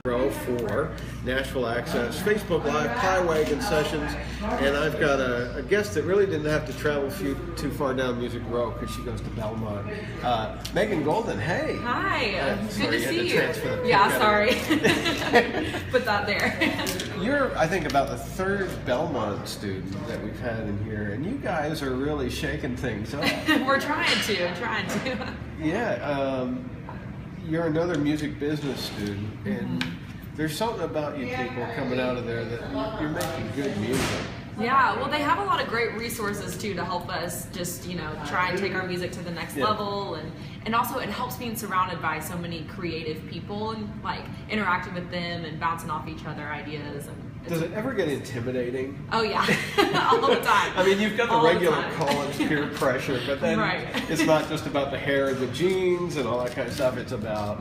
Row for Nashville Access, Facebook Live, Pie Wagon Sessions, and I've got a guest that really didn't have to travel too far down Music Row because she goes to Belmont. Megan Golden, hey. Hi, good to see you. Yeah, sorry. Put that there. You're, I think, about the third Belmont student that we've had in here, and you guys are really shaking things up. We're trying to. Yeah. You're another music business student, and there's something about you people coming out of there that you're making good music. Yeah, well, they have a lot of great resources too to help us just, try and take our music to the next level, and also it helps being surrounded by so many creative people and like interacting with them and bouncing off each other ideas. And does it ever get intimidating? Oh yeah, all the time. I mean, you've got the regular college peer pressure, but then it's not just about the hair and the jeans and all that kind of stuff. It's about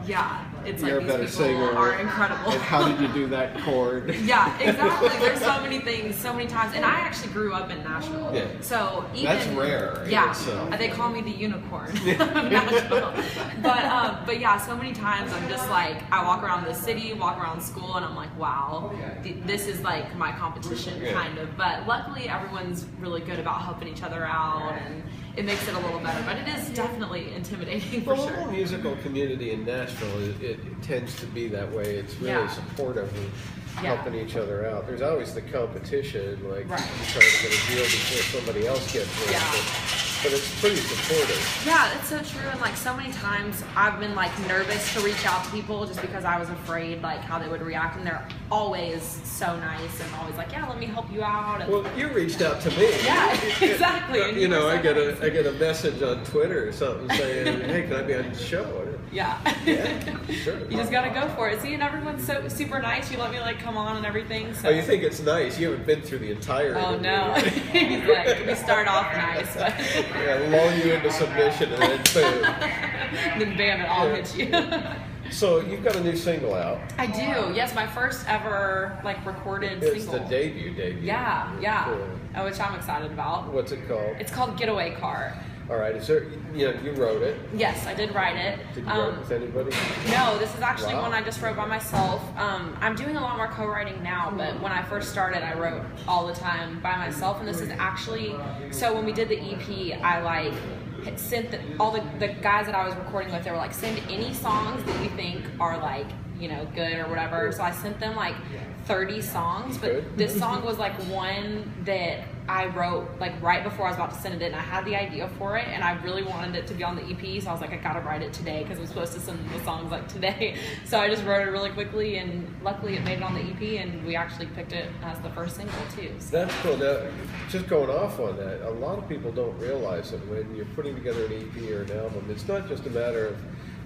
it's you're like a better these people singer. Are incredible. And how did you do that chord? Yeah, exactly. There's so many things, so many times, and I actually grew up in Nashville. Yeah. So even that's rare. Yeah. They call me the unicorn of Nashville. But yeah, so many times I'm just like I walk around the city, walk around school, and I'm like, wow, this is like my competition kind of. But luckily, everyone's really good about helping each other out, and it makes it a little better. But it is definitely intimidating for sure. The whole musical community in Nashville, it tends to be that way. It's really supportive of helping each other out. There's always the competition, like you're trying to get a deal before somebody else gets one. But it's pretty supportive. Yeah, it's so true. And like so many times I've been like nervous to reach out to people just because I was afraid like how they would react, and they're always so nice and always like, yeah, let me help you out. And well, you reached out to me. Yeah, exactly. And I get a message on Twitter or something saying, hey, can I be on the show? Yeah, sure. You just gotta go for it. See, and everyone's so super nice. You let me like come on and everything. So. Oh, you think it's nice? You haven't been through the entire. Oh no. He's like, we start off nice, but. Yeah, lull you into submission and then boom. Then bam, it all hits you. So you've got a new single out. I do. Yes, my first ever like recorded single. It's the debut. Yeah. Cool. Which I'm excited about. What's it called? It's called Getaway Car. All right. Is there? You wrote it. Yes, I did write it. Did you write it with anybody? No, this is actually one I just wrote by myself. I'm doing a lot more co-writing now, but when I first started, I wrote all the time by myself. And this is actually so when we did the EP, I like sent all the guys that I was recording with. They were like, send any songs that you think are like good or whatever. So I sent them like 30 songs, but this song was like one that I wrote like right before I was about to send it in. I had the idea for it and I really wanted it to be on the EP, so I was like, I gotta write it today because I'm supposed to send the songs like today. So I just wrote it really quickly, and luckily it made it on the EP, and we actually picked it as the first single too. So. That's cool. Now, just going off on that, a lot of people don't realize that when you're putting together an EP or an album, it's not just a matter of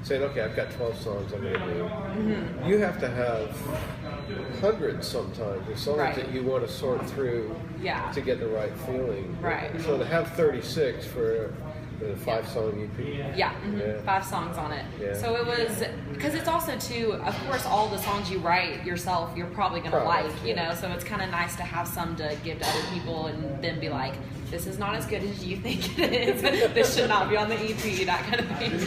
saying, okay, I've got 12 songs I'm going to do. You have to have hundreds sometimes of songs that you want to sort through to get the right feeling. Right. So to have 36 for a 5-song EP. 5 songs on it. Yeah. So it was, because it's also too, of course, all the songs you write yourself, you're probably going to like, so it's kind of nice to have some to give to other people and then be like, this is not as good as you think it is. This should not be on the EP, that kind of thing.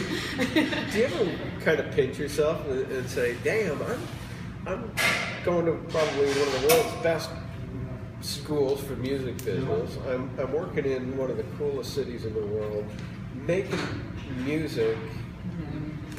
Do you ever kind of pinch yourself and say, damn, I'm going to probably one of the world's best schools for music business. I'm working in one of the coolest cities in the world, making music.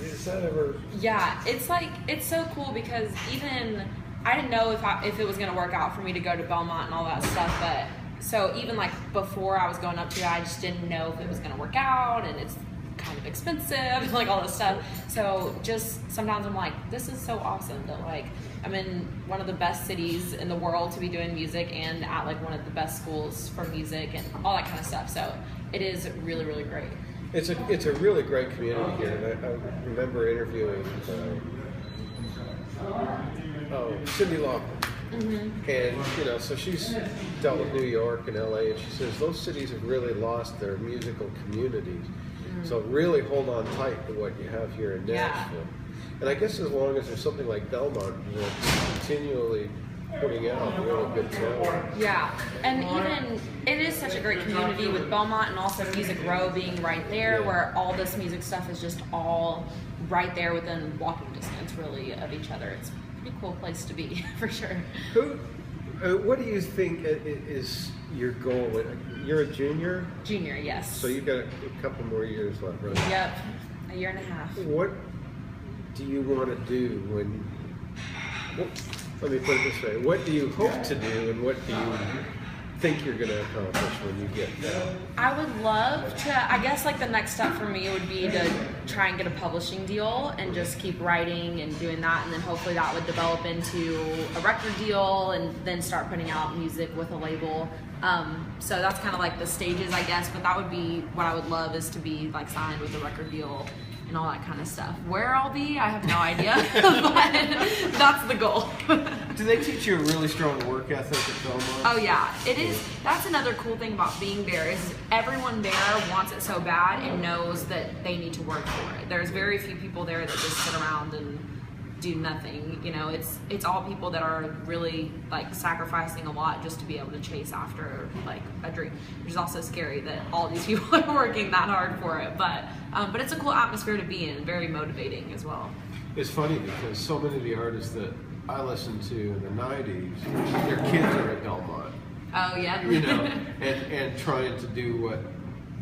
Is that ever? Yeah, it's like, it's so cool because even, I didn't know if it was going to work out for me to go to Belmont and all that stuff, but so even like before I was going up to it, I just didn't know if it was going to work out, and it's kind of expensive and like all this stuff. So just sometimes I'm like, this is so awesome that like I'm in one of the best cities in the world to be doing music and at like one of the best schools for music and all that kind of stuff. So it is really, really great. It's a really great community here. And I remember interviewing Cindy Lauper. And so she's dealt with New York and LA, and she says those cities have really lost their musical communities. So really hold on tight to what you have here in Nashville. And I guess as long as there's something like Belmont that's continually putting out really good talent. Yeah, and even it is such a great community with Belmont and also Music Row being right there, where all this music stuff is just all right there within walking distance really of each other. It's pretty cool place to be for sure. What do you think is your goal? You're a junior? Junior, yes. So you've got a couple more years left, right? Yep, a year and a half. What do you want to do let me put it this way. What do you hope to do, and what do you think you're going to accomplish when you get there? I would love to, I guess like the next step for me would be to try and get a publishing deal and just keep writing and doing that, and then hopefully that would develop into a record deal and then start putting out music with a label. So that's kind of like the stages, I guess, but that would be what I would love, is to be like signed with a record deal and all that kind of stuff. Where I'll be, I have no idea, but that's the goal. Do they teach you a really strong work ethic at Belmont? Oh yeah, it is. That's another cool thing about being there, is everyone there wants it so bad and knows that they need to work for it. There's very few people there that just sit around and do nothing. You know, it's all people that are really like sacrificing a lot just to be able to chase after like a dream, which is also scary that all these people are working that hard for it. But it's a cool atmosphere to be in, very motivating as well. It's funny because so many of the artists that I listened to in the 90s, their kids are at Belmont. Oh yeah. You know, and trying to do what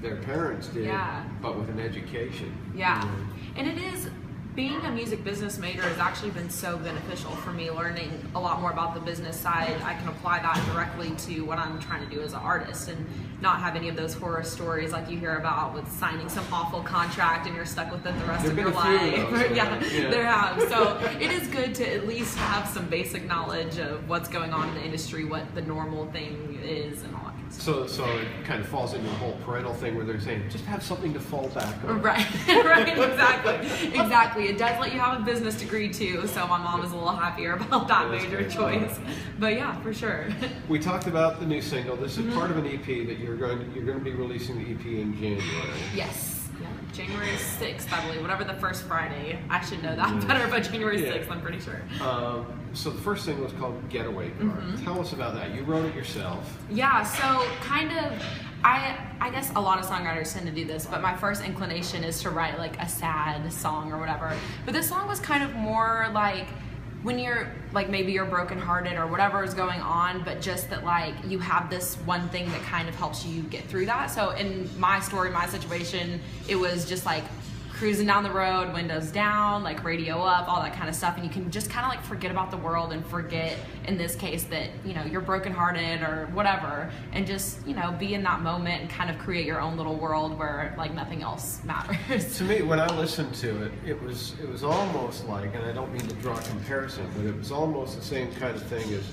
their parents did, yeah, but with an education. Yeah, you know? And it is. Being a music business major has actually been so beneficial for me, learning a lot more about the business side. I can apply that directly to what I'm trying to do as an artist and not have any of those horror stories like you hear about with signing some awful contract and you're stuck with it the rest of your life. Yeah, there have. So it is good to at least have some basic knowledge of what's going on in the industry, what the normal thing is, and all that. So it kind of falls into the whole parental thing where they're saying, just have something to fall back on. Right, right, exactly. It does let you have a business degree too, so my mom is a little happier about that major choice. But yeah, for sure. We talked about the new single. This is part of an EP that you're going to be releasing the EP in January. Yes. Yeah, January 6th, I believe, whatever the first Friday. I should know that better, but January 6th, I'm pretty sure. So the first single was called Getaway Car. Tell us about that. You wrote it yourself. Yeah, so kind of, I guess a lot of songwriters tend to do this, but my first inclination is to write like a sad song or whatever. But this song was kind of more like, when you're like, maybe you're brokenhearted or whatever is going on, but just that like you have this one thing that kind of helps you get through that. So in my story, my situation, it was just like cruising down the road, windows down, like radio up, all that kind of stuff, and you can just kind of like forget about the world and forget, in this case, that, you know, you're brokenhearted or whatever, and just, you know, be in that moment and kind of create your own little world where like nothing else matters. To me, when I listened to it, it was almost like, and I don't mean to draw a comparison, but it was almost the same kind of thing as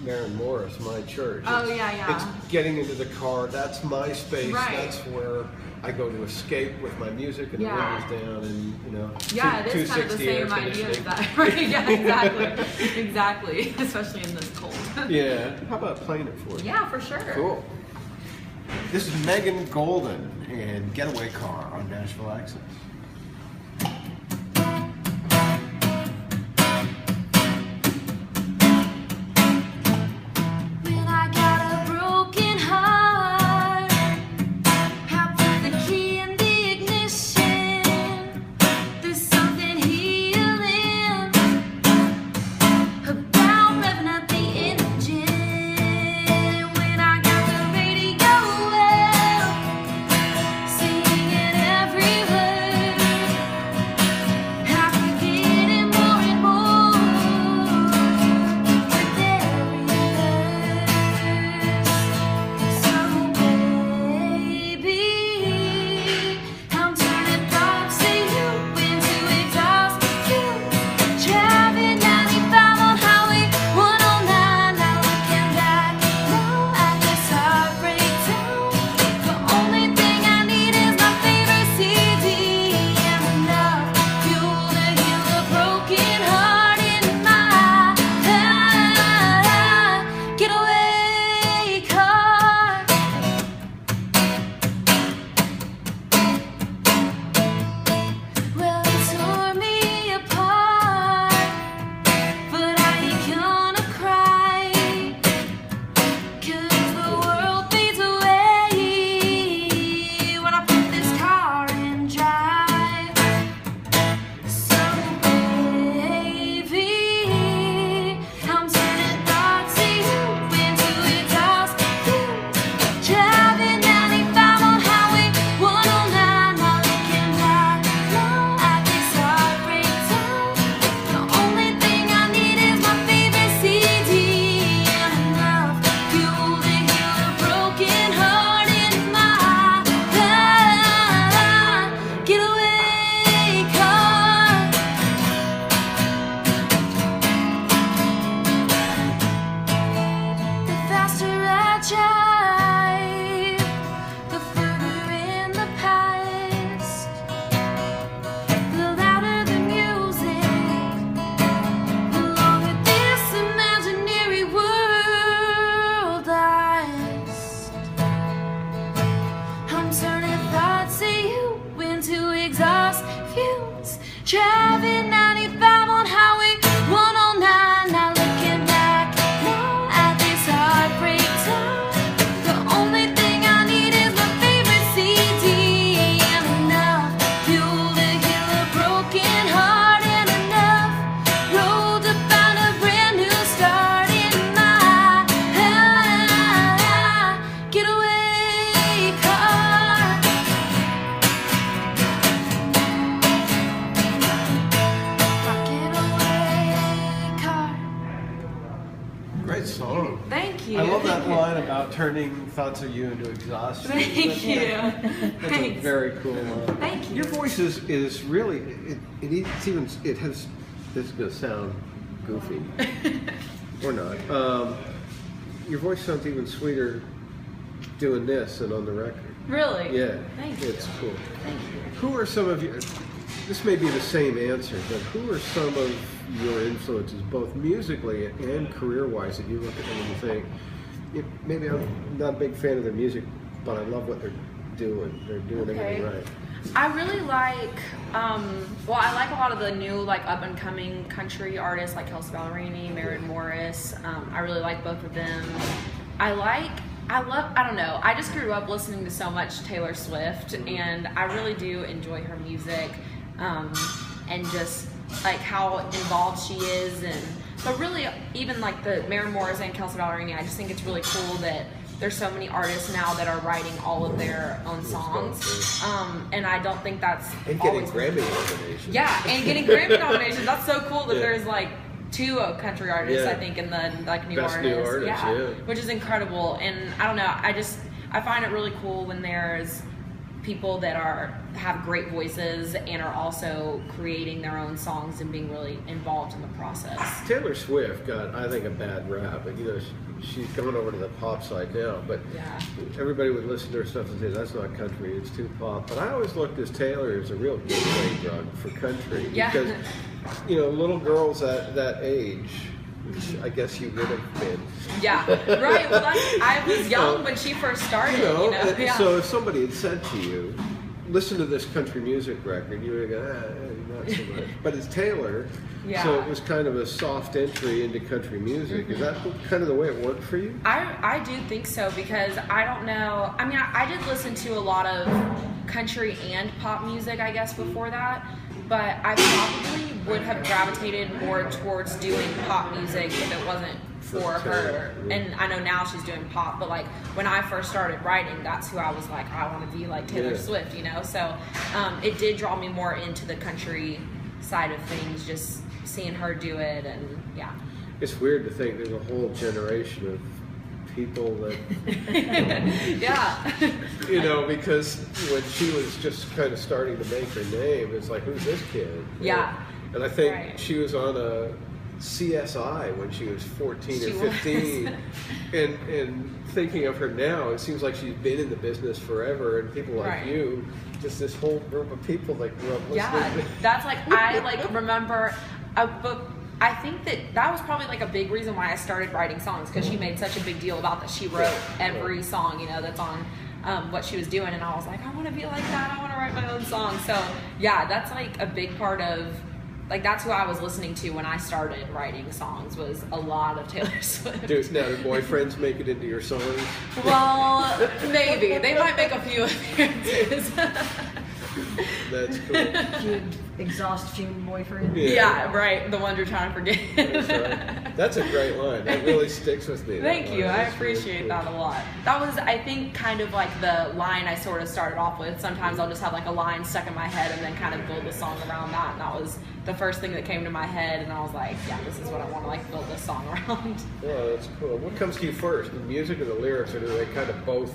Maren Morris, My Church. It's It's getting into the car. That's my space. Right. That's where I go to escape with my music and the windows down, and you know. Yeah, it is kind of the same idea as that. Right? Yeah, exactly. Especially in this cold. Yeah. How about playing it for you? Yeah, for sure. Cool. This is Megan Golden and Getaway Car on Nashville Access. Everywhere great song. Thank you. I love that line about turning thoughts of you into exhaustion. Thank you. That's a very cool line. Thank you. Your voice is really it has. This is gonna sound goofy or not. Your voice sounds even sweeter doing this than on the record. Really? Yeah. Thank you. It's cool. Thank you. Who are some of you? This may be the same answer, but who are some of your influences, both musically and career-wise, that you look at them and you think, maybe I'm not a big fan of their music, but I love what they're doing. They're doing everything right. I really like, I like a lot of the new, like, up-and-coming country artists, like Kelsey Ballerini, Maren Morris. I really like both of them. I don't know, I just grew up listening to so much Taylor Swift, and I really do enjoy her music, and just, like, how involved she is, but really, even, like, the Maren Morris and Kelsey Ballerini, I just think it's really cool that there's so many artists now that are writing all of their own songs, and I don't think that's and getting Grammy nominations. Yeah, and getting Grammy nominations. That's so cool that there's like 2 country artists, I think, in the like new Best artists. New artists, Which is incredible. And I don't know, I find it really cool when there's people that have great voices and are also creating their own songs and being really involved in the process. Taylor Swift got, I think, a bad rap. But, she's coming over to the pop side now. But everybody would listen to her stuff and say, that's not country, it's too pop. But I always looked at Taylor as a real gateway drug for country. Because, little girls at that age, which I guess you would have been. Yeah, right. Well, I was young when she first started. So if somebody had said to you, listen to this country music record, you would go, not so much. But it's Taylor, so it was kind of a soft entry into country music. Is that kind of the way it worked for you? I do think so, because I don't know. I mean, I did listen to a lot of country and pop music, I guess, before that. But I probably would have gravitated more towards doing pop music if it wasn't for her. And I know now she's doing pop, but like when I first started writing, that's who I was like, I want to be like Taylor Swift, So it did draw me more into the country side of things, just seeing her do it, and It's weird to think there's a whole generation of people that because when she was just kind of starting to make her name, it's like, who's this kid? And I think she was on a CSI when she was 14 or 15 and thinking of her now, it seems like she's been in the business forever, and people like you, just this whole group of people that grew up listening. That's like, I like remember a book. I think that was probably like a big reason why I started writing songs, because she made such a big deal about that. She wrote every song, that's on what she was doing, and I was like, I want to be like that. I want to write my own song. So that's like a big part of, like, that's who I was listening to when I started writing songs, was a lot of Taylor Swift. Now, do boyfriends make it into your songs? Well, maybe. They might make a few appearances. That's cool. You exhaust fume boyfriend. Yeah, right. The ones you're trying to forget. That's right. That's a great line. That really sticks with me. Thank you. I appreciate that a lot. That was, I think, kind of like the line I sort of started off with. Sometimes I'll just have like a line stuck in my head and then kind of build a song around that. And that was the first thing that came to my head. And I was like, this is what I want to like build this song around. Oh, that's cool. What comes to you first, the music or the lyrics, or do they kind of both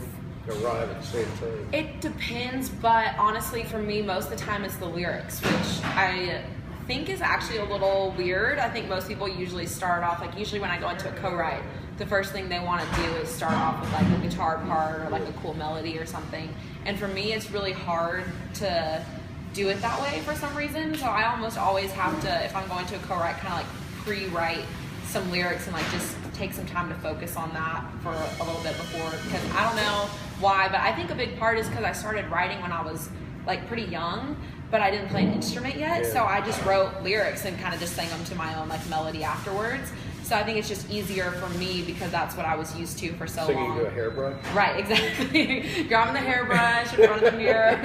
arrive at the same time? It depends, but honestly, for me, most of the time it's the lyrics, which I think is actually a little weird. I think most people usually start off, like usually when I go into a co-write, the first thing they want to do is start off with like a guitar part or like a cool melody or something. And for me, it's really hard to do it that way for some reason. So I almost always have to, if I'm going to a co-write, kind of like pre-write some lyrics and like just take some time to focus on that for a little bit before, because I don't know why, but I think a big part is because I started writing when I was like pretty young, but I didn't play an instrument yet, so I just wrote lyrics and kind of just sang them to my own like melody afterwards. So I think it's just easier for me because that's what I was used to for so long. Singing to a hairbrush? Right, exactly. Grabbing the hairbrush in front of the mirror,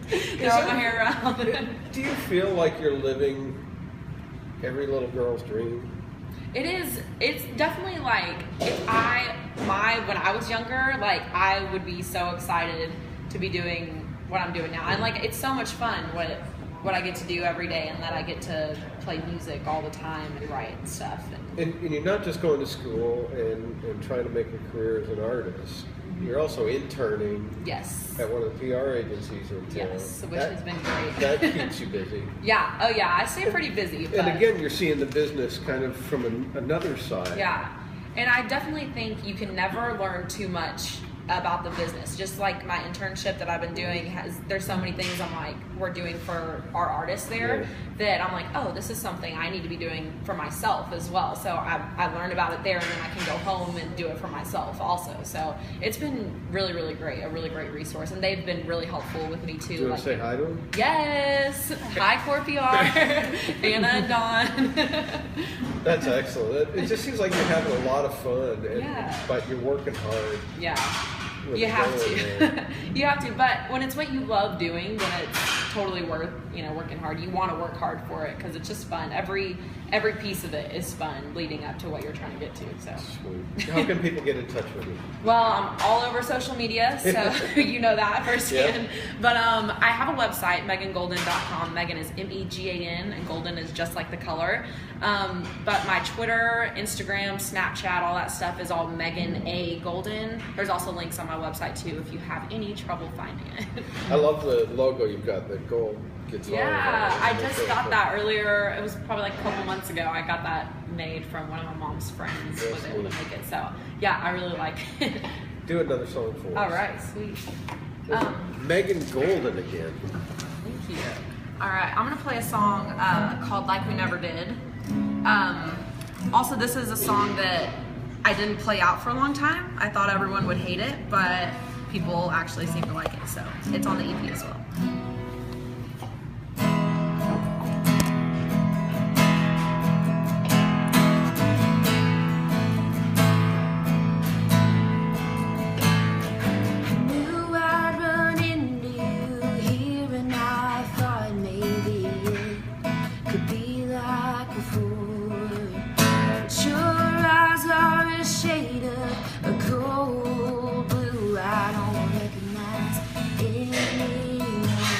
throwing my hair around. Do you feel like you're living every little girl's dream? It is. It's definitely like, when I was younger, like I would be so excited to be doing what I'm doing now, and like it's so much fun what I get to do every day, and that I get to play music all the time and write and stuff. And you're not just going to school and trying to make a career as an artist. You're also interning at one of the PR agencies in town. Yes, which has been great. That keeps you busy. Yeah. Oh, yeah. I stay pretty busy. But, and again, you're seeing the business kind of from another side. Yeah. And I definitely think you can never learn too much about the business. Just like my internship that I've been doing, there's so many things we're doing for our artists there that I'm like, oh, this is something I need to be doing for myself as well. So I learned about it there, and then I can go home and do it for myself also. So it's been really, really great, a really great resource, and they've been really helpful with me too. Do you want to say hi to them? Yes. Hi, Core PR, Anna and Dawn. That's excellent. It just seems like you're having a lot of fun, but you're working hard. Yeah. You have to. You have to. But when it's what you love doing, then it's totally worth, working hard. You want to work hard for it because it's just fun. Every piece of it is fun leading up to what you're trying to get to. So. Sweet. How can people get in touch with you? Well, I'm all over social media, so you know that firsthand. Yep. But I have a website, megangolden.com. Megan is Megan, and golden is just like the color. But my Twitter, Instagram, Snapchat, all that stuff is all Megan A. Golden. There's also links on my website too if you have any trouble finding it. I love the logo you've got, the gold guitar. Yeah, I just got that earlier. It was probably like a couple months ago. I got that made from one of my mom's friends. Was able to make it. So yeah, I really like it. Do another song for us. All right, sweet. Megan Golden again. Thank you. All right, I'm gonna play a song called "Like We Never Did." Also, this is a song that I didn't play out for a long time. I thought everyone would hate it, but people actually seem to like it, so it's on the EP as well. Cold blue, I don't recognize anymore.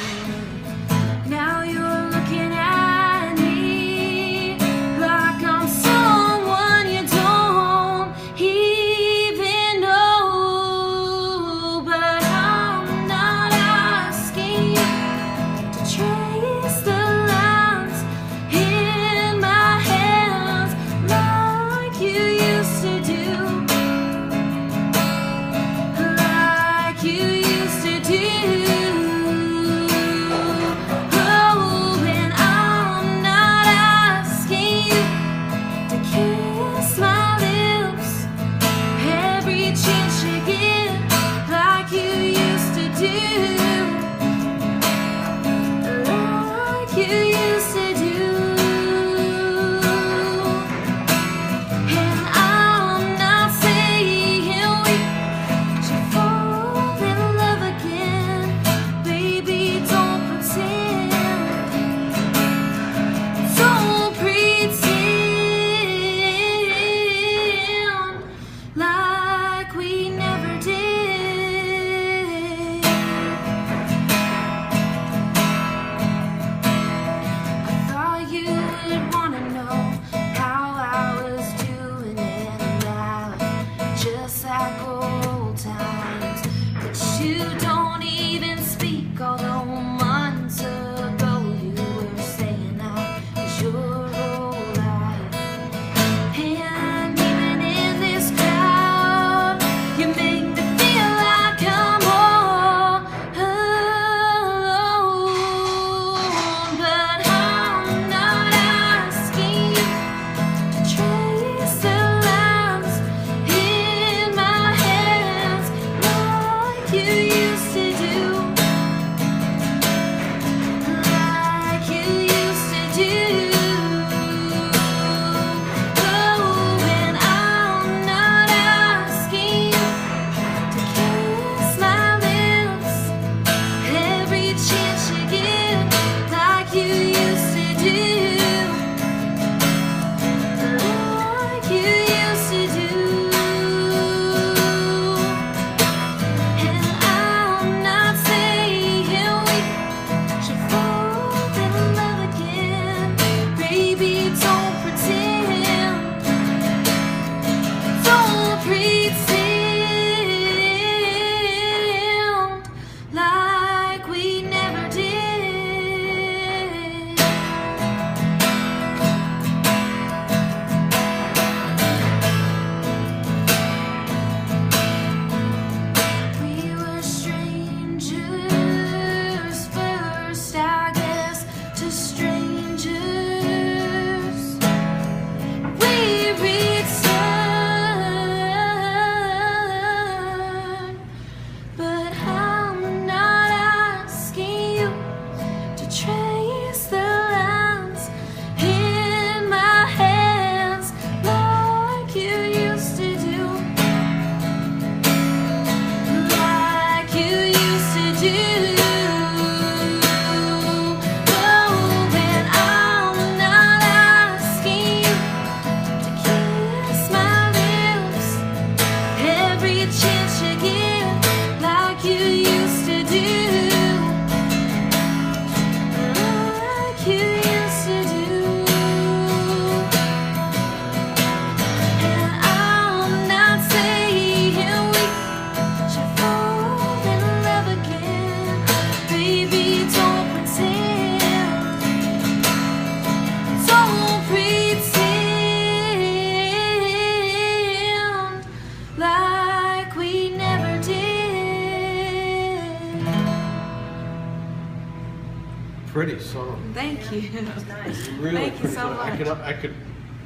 pretty song. Thank you. Nice. Really Thank you pretty so song. much. I could,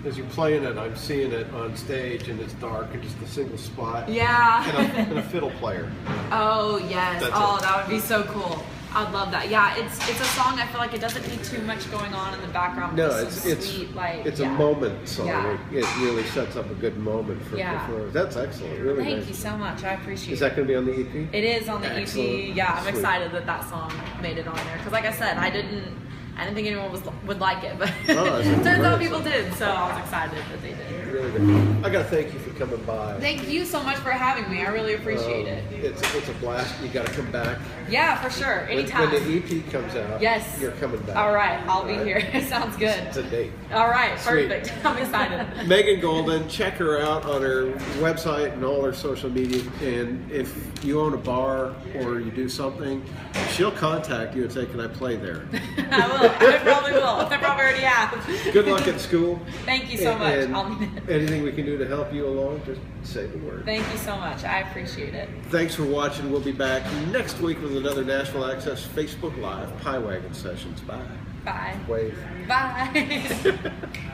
as you're playing it, I'm seeing it on stage, and it's dark, and just a single spot. Yeah. And a fiddle player. Oh yes. That's Oh, it. that would be so cool. I'd love that. Yeah, it's a song. I feel like it doesn't need too much going on in the background. No, Just some it's sweet, like, it's yeah. a moment song. Yeah. It really sets up a good moment for Yeah. performers. That's excellent. Really Thank nice. you so much. I appreciate Is that it. going to be on the EP? It is on the Excellent. EP. Yeah, I'm Sweet. excited that song made it on there. Because like I said, I didn't think anyone would like it, but Oh, it's a turns out great people song. did. So I was excited that they did. Really good. I got to thank you for coming by. Thank you so much for having me. I really appreciate it. It's a blast. You got to come back. Yeah, for sure. Anytime. When the EP comes out, Yes. you're coming back. All right, I'll be All here. right? Sounds good. It's a date. All right, Sweet. perfect. I'm excited. Megan Golden, check her out on her website and all her social media. And if you own a bar or you do something, she'll contact you and say, "Can I play there?" I will. I probably will. I probably already have. Good luck at school. Thank you so much. And I'll need it. anything we can do to help you along, just say the word. Thank you so much. I appreciate it. Thanks for watching. We'll be back next week with another Nashville Access Facebook Live Pie Wagon Sessions. Bye. Bye. Wave. Bye.